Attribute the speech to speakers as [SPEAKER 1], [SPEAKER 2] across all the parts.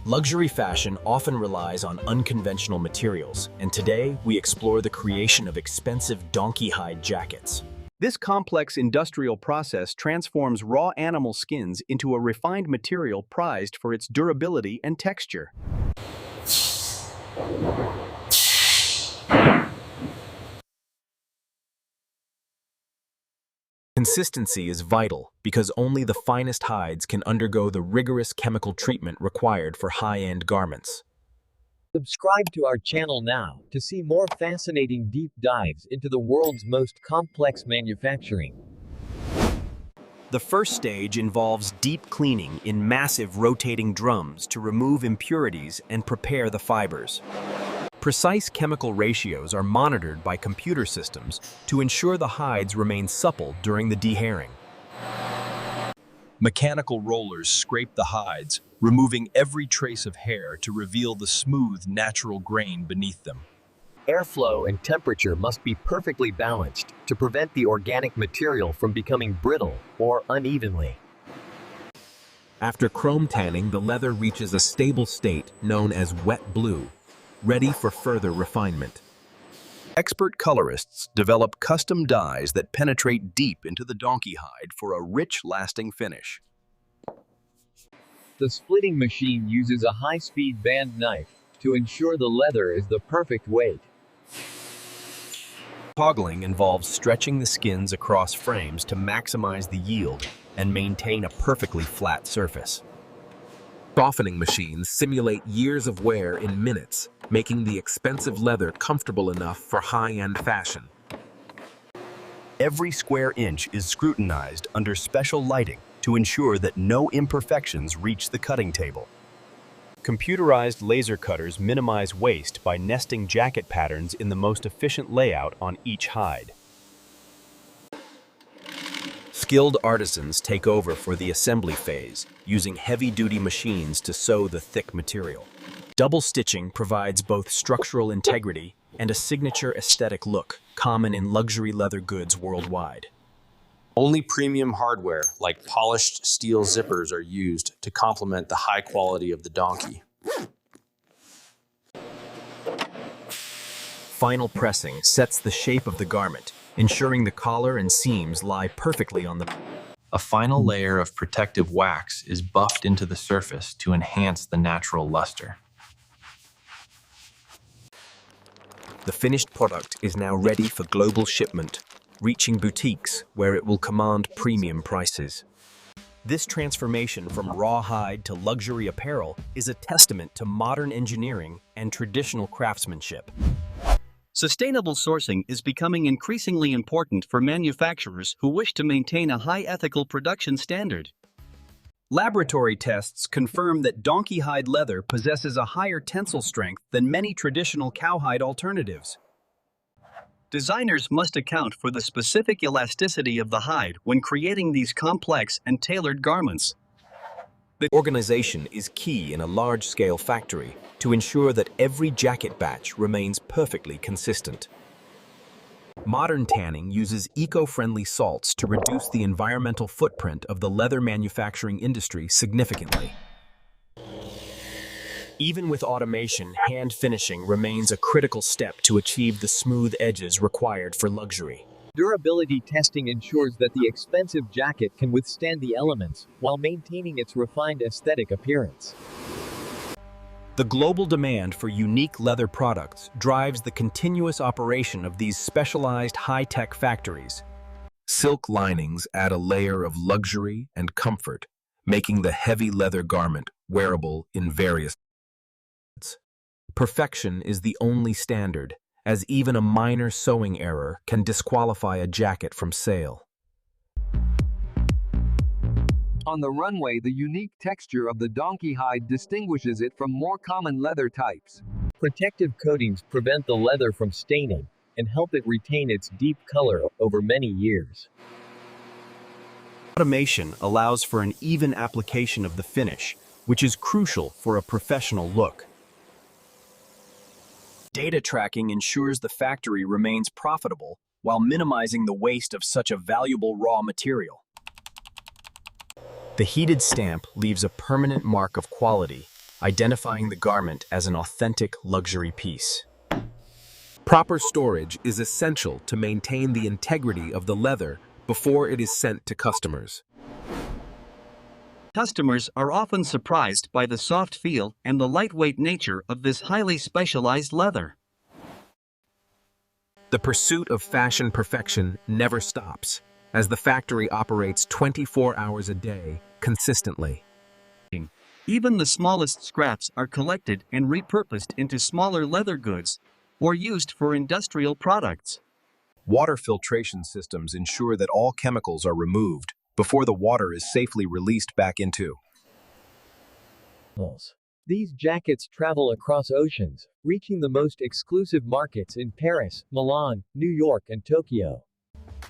[SPEAKER 1] Luxury fashion often relies on unconventional materials, and today we explore the creation of expensive donkey hide jackets.
[SPEAKER 2] This complex industrial process transforms raw animal skins into a refined material prized for its durability and texture.
[SPEAKER 1] Consistency is vital because only the finest hides can undergo the rigorous chemical treatment required for high-end garments.
[SPEAKER 3] Subscribe to our channel now to see more fascinating deep dives into the world's most complex manufacturing.
[SPEAKER 2] The first stage involves deep cleaning in massive rotating drums to remove impurities and prepare the fibers. Precise chemical ratios are monitored by computer systems to ensure the hides remain supple during the dehairing.
[SPEAKER 4] Mechanical rollers scrape the hides, removing every trace of hair to reveal the smooth, natural grain beneath them.
[SPEAKER 3] Airflow and temperature must be perfectly balanced to prevent the organic material from becoming brittle or unevenly.
[SPEAKER 1] After chrome tanning, the leather reaches a stable state known as wet blue, ready for further refinement.
[SPEAKER 4] Expert colorists develop custom dyes that penetrate deep into the donkey hide for a rich, lasting finish.
[SPEAKER 3] The splitting machine uses a high-speed band knife to ensure the leather is the perfect weight.
[SPEAKER 2] Toggling involves stretching the skins across frames to maximize the yield and maintain a perfectly flat surface.
[SPEAKER 1] Softening machines simulate years of wear in minutes, making the expensive leather comfortable enough for high-end fashion.
[SPEAKER 4] Every square inch is scrutinized under special lighting to ensure that no imperfections reach the cutting table.
[SPEAKER 2] Computerized laser cutters minimize waste by nesting jacket patterns in the most efficient layout on each hide.
[SPEAKER 1] Skilled artisans take over for the assembly phase, using heavy-duty machines to sew the thick material. Double stitching provides both structural integrity and a signature aesthetic look, common in luxury leather goods worldwide.
[SPEAKER 5] Only premium hardware, like polished steel zippers, are used to complement the high quality of the donkey.
[SPEAKER 1] Final pressing sets the shape of the garment, ensuring the collar and seams lie perfectly on the...
[SPEAKER 5] A final layer of protective wax is buffed into the surface to enhance the natural luster.
[SPEAKER 1] The finished product is now ready for global shipment, reaching boutiques where it will command premium prices.
[SPEAKER 2] This transformation from rawhide to luxury apparel is a testament to modern engineering and traditional craftsmanship. Sustainable sourcing is becoming increasingly important for manufacturers who wish to maintain a high ethical production standard. Laboratory tests confirm that donkey hide leather possesses a higher tensile strength than many traditional cowhide alternatives. Designers must account for the specific elasticity of the hide when creating these complex and tailored garments.
[SPEAKER 1] The organization is key in a large-scale factory to ensure that every jacket batch remains perfectly consistent. Modern tanning uses eco-friendly salts to reduce the environmental footprint of the leather manufacturing industry significantly. Even with automation, hand finishing remains a critical step to achieve the smooth edges required for luxury.
[SPEAKER 3] Durability testing ensures that the expensive jacket can withstand the elements while maintaining its refined aesthetic appearance.
[SPEAKER 2] The global demand for unique leather products drives the continuous operation of these specialized high-tech factories.
[SPEAKER 1] Silk linings add a layer of luxury and comfort, making the heavy leather garment wearable in various ways. Perfection is the only standard, as even a minor sewing error can disqualify a jacket from sale.
[SPEAKER 6] On the runway, the unique texture of the donkey hide distinguishes it from more common leather types.
[SPEAKER 3] Protective coatings prevent the leather from staining and help it retain its deep color over many years.
[SPEAKER 2] Automation allows for an even application of the finish, which is crucial for a professional look. Data tracking ensures the factory remains profitable while minimizing the waste of such a valuable raw material.
[SPEAKER 1] The heated stamp leaves a permanent mark of quality, identifying the garment as an authentic luxury piece.
[SPEAKER 4] Proper storage is essential to maintain the integrity of the leather before it is sent to customers.
[SPEAKER 2] Customers are often surprised by the soft feel and the lightweight nature of this highly specialized leather.
[SPEAKER 4] The pursuit of fashion perfection never stops, as the factory operates 24 hours a day, consistently.
[SPEAKER 2] Even the smallest scraps are collected and repurposed into smaller leather goods, or used for industrial products.
[SPEAKER 4] Water filtration systems ensure that all chemicals are removed before the water is safely released back into.
[SPEAKER 7] These jackets travel across oceans, reaching the most exclusive markets in Paris, Milan, New York, and Tokyo.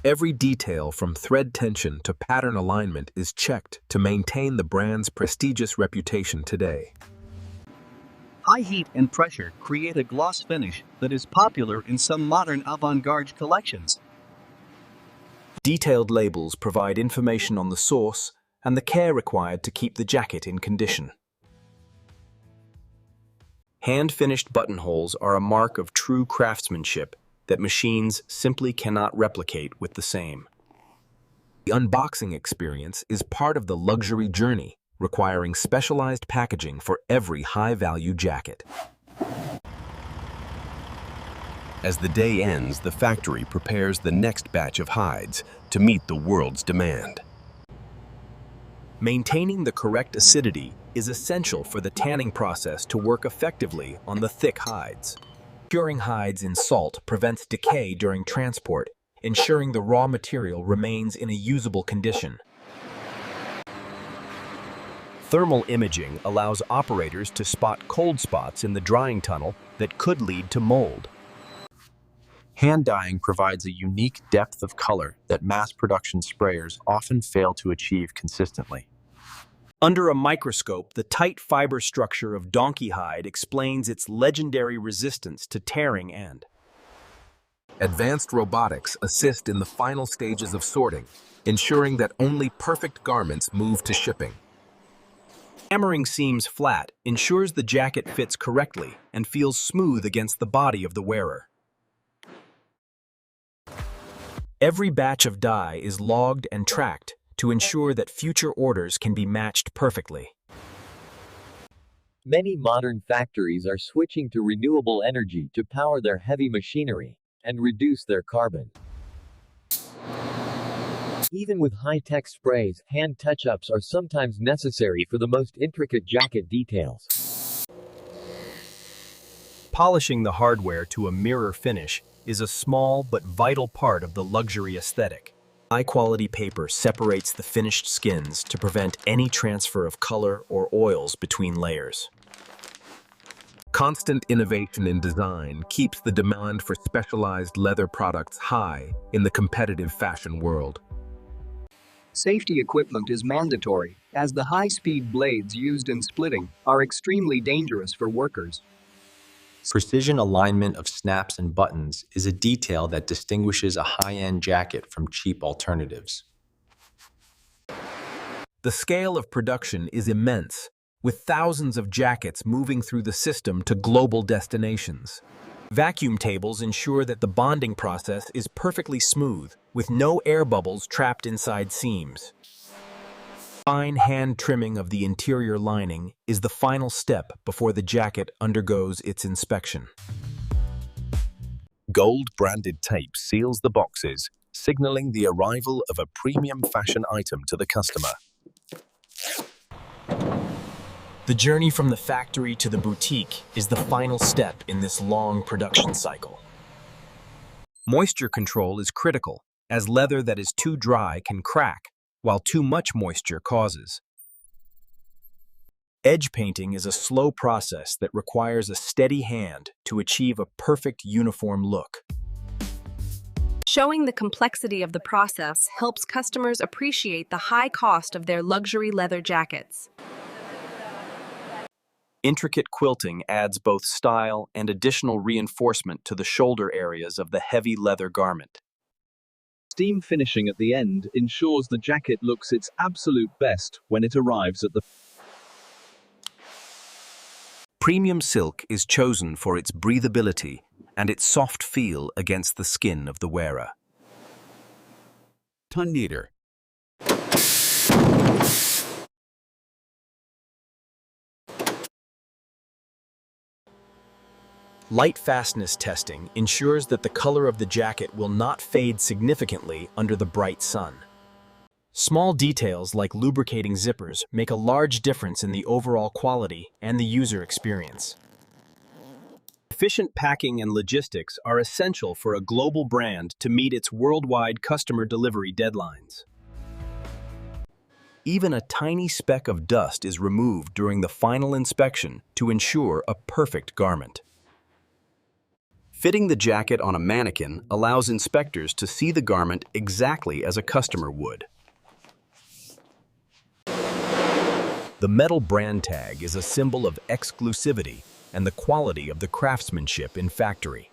[SPEAKER 4] Every detail from thread tension to pattern alignment is checked to maintain the brand's prestigious reputation today.
[SPEAKER 2] High heat and pressure create a gloss finish that is popular in some modern avant-garde collections.
[SPEAKER 1] Detailed labels provide information on the source and the care required to keep the jacket in condition. Hand-finished buttonholes are a mark of true craftsmanship that machines simply cannot replicate with the same.
[SPEAKER 4] The unboxing experience is part of the luxury journey, requiring specialized packaging for every high-value jacket. As the day ends, the factory prepares the next batch of hides to meet the world's demand.
[SPEAKER 1] Maintaining the correct acidity is essential for the tanning process to work effectively on the thick hides. Curing hides in salt prevents decay during transport, ensuring the raw material remains in a usable condition. Thermal imaging allows operators to spot cold spots in the drying tunnel that could lead to mold.
[SPEAKER 5] Hand dyeing provides a unique depth of color that mass production sprayers often fail to achieve consistently.
[SPEAKER 1] Under a microscope, the tight fiber structure of donkey hide explains its legendary resistance to tearing and
[SPEAKER 4] Advanced robotics assist in the final stages of sorting, ensuring that only perfect garments move to shipping.
[SPEAKER 1] hammering seams flat ensures the jacket fits correctly and feels smooth against the body of the wearer. Every batch of dye is logged and tracked to ensure that future orders can be matched perfectly.
[SPEAKER 7] Many modern factories are switching to renewable energy to power their heavy machinery and reduce their carbon. Even with high-tech sprays, hand touch-ups are sometimes necessary for the most intricate jacket details.
[SPEAKER 1] Polishing the hardware to a mirror finish is a small but vital part of the luxury aesthetic. High-quality paper separates the finished skins to prevent any transfer of color or oils between layers.
[SPEAKER 4] Constant innovation in design keeps the demand for specialized leather products high in the competitive fashion world.
[SPEAKER 8] Safety equipment is mandatory, as the high-speed blades used in splitting are extremely dangerous for workers.
[SPEAKER 5] Precision alignment of snaps and buttons is a detail that distinguishes a high-end jacket from cheap alternatives.
[SPEAKER 1] The scale of production is immense, with thousands of jackets moving through the system to global destinations. Vacuum tables ensure that the bonding process is perfectly smooth, with no air bubbles trapped inside seams. Fine hand trimming of the interior lining is the final step before the jacket undergoes its inspection.
[SPEAKER 4] Gold-branded tape seals the boxes, signaling the arrival of a premium fashion item to the customer.
[SPEAKER 1] The journey from the factory to the boutique is the final step in this long production cycle. Moisture control is critical, as leather that is too dry can crack, while too much moisture causes. Edge painting is a slow process that requires a steady hand to achieve a perfect uniform look.
[SPEAKER 9] Showing the complexity of the process helps customers appreciate the high cost of their luxury leather jackets.
[SPEAKER 1] Intricate quilting adds both style and additional reinforcement to the shoulder areas of the heavy leather garment.
[SPEAKER 10] Steam finishing at the end ensures the jacket looks its absolute best when it arrives at the
[SPEAKER 1] Premium silk is chosen for its breathability and its soft feel against the skin of the wearer.
[SPEAKER 11] Ton meter.
[SPEAKER 2] Light fastness testing ensures that the color of the jacket will not fade significantly under the bright sun. Small details like lubricating zippers make a large difference in the overall quality and the user experience. Efficient packing and logistics are essential for a global brand to meet its worldwide customer delivery deadlines. Even a tiny speck of dust is removed during the final inspection to ensure a perfect garment. Fitting the jacket on a mannequin allows inspectors to see the garment exactly as a customer would. The metal brand tag is a symbol of exclusivity and the quality of the craftsmanship in factory.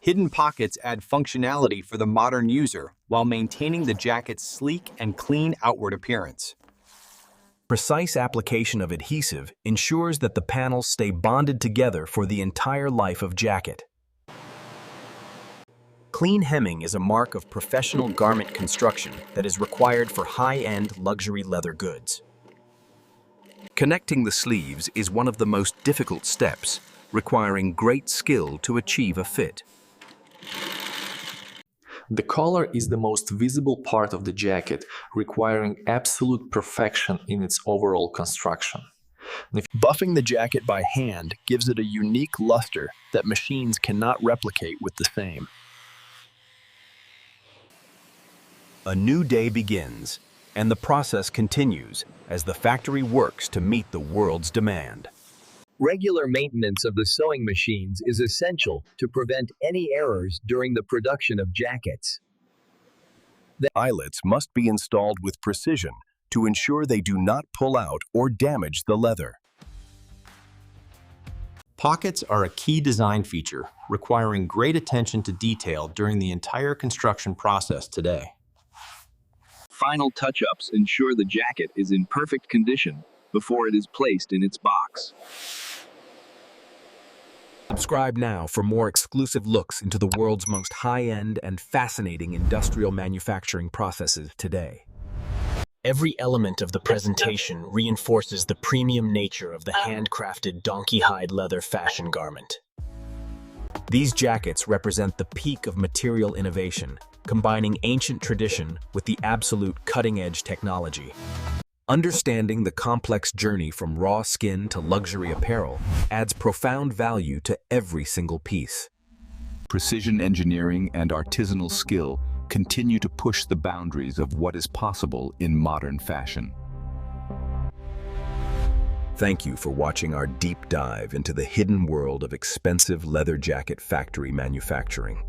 [SPEAKER 12] Hidden pockets add functionality for the modern user while maintaining the jacket's sleek and clean outward appearance.
[SPEAKER 2] Precise application of adhesive ensures that the panels stay bonded together for the entire life of jacket. Clean hemming is a mark of professional garment construction that is required for high-end luxury leather goods.
[SPEAKER 1] Connecting the sleeves is one of the most difficult steps, requiring great skill to achieve a fit.
[SPEAKER 5] The collar is the most visible part of the jacket, requiring absolute perfection in its overall construction.
[SPEAKER 2] Buffing the jacket by hand gives it a unique luster that machines cannot replicate with the same. A new day begins, and the process continues as the factory works to meet the world's demand.
[SPEAKER 7] Regular maintenance of the sewing machines is essential to prevent any errors during the production of jackets.
[SPEAKER 2] The eyelets must be installed with precision to ensure they do not pull out or damage the leather.
[SPEAKER 12] Pockets are a key design feature, requiring great attention to detail during the entire construction process today.
[SPEAKER 10] Final touch-ups ensure the jacket is in perfect condition before it is placed in its box.
[SPEAKER 2] Subscribe now for more exclusive looks into the world's most high-end and fascinating industrial manufacturing processes today. Every element of the presentation reinforces the premium nature of the handcrafted donkey hide leather fashion garment. These jackets represent the peak of material innovation, combining ancient tradition with the absolute cutting-edge technology. Understanding the complex journey from raw skin to luxury apparel adds profound value to every single piece.
[SPEAKER 11] Precision engineering and artisanal skill continue to push the boundaries of what is possible in modern fashion.
[SPEAKER 1] Thank you for watching our deep dive into the hidden world of expensive leather jacket factory manufacturing.